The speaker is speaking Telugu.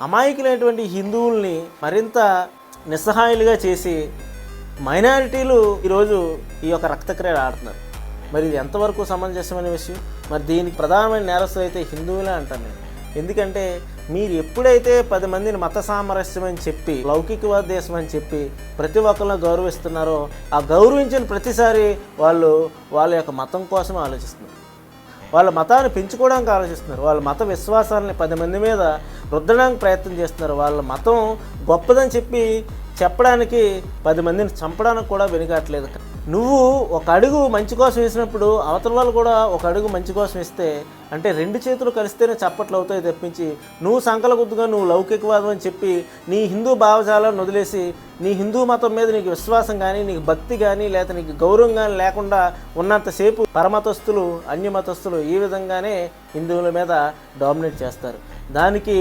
అమాయకులైనటువంటి హిందువుల్ని మరింత నిస్సహాయులుగా చేసి మైనారిటీలు ఈరోజు ఈ యొక్క రక్తక్రియలు ఆడుతున్నారు. మరి ఇది ఎంతవరకు సమంజసమైన విషయం? మరి దీనికి ప్రధానమైన నేరస్తులు అయితే హిందువులే అంటాను నేను. ఎందుకంటే మీరు ఎప్పుడైతే 10 మందిని మత సామరస్యం అని చెప్పి, లౌకికవాద దేశం అని చెప్పి ప్రతి ఒక్కరిని గౌరవిస్తున్నారో, ఆ గౌరవించిన ప్రతిసారి వాళ్ళ యొక్క మతం కోసం ఆలోచిస్తున్నారు, వాళ్ళ మతాన్ని పెంచుకోవడానికి ఆలోచిస్తున్నారు, వాళ్ళ మత విశ్వాసాలని 10 మంది మీద రుద్దడానికి ప్రయత్నం చేస్తున్నారు. వాళ్ళ మతం గొప్పదని చెప్పడానికి 10 మందిని చంపడానికి కూడా వెనుకాట్లేదు. నువ్వు ఒక అడుగు మంచి కోసం వేసినప్పుడు అవతల వాళ్ళు కూడా ఒక అడుగు మంచి కోసం ఇస్తే, అంటే 2 చేతులు కలిస్తేనే చప్పట్లు అవుతాయి తప్పించి, నువ్వు సంకలగుద్దుగా నువ్వు లౌకికవాదం అని చెప్పి నీ హిందూ భావజాలను వదిలేసి నీ హిందూ మతం మీద నీకు విశ్వాసం కానీ, నీకు భక్తి కానీ, లేకపోతే నీకు గౌరవం కానీ లేకుండా ఉన్నంతసేపు పరమతస్తులు, అన్యమతస్తులు ఈ విధంగానే హిందువుల మీద డామినేట్ చేస్తారు. దానికి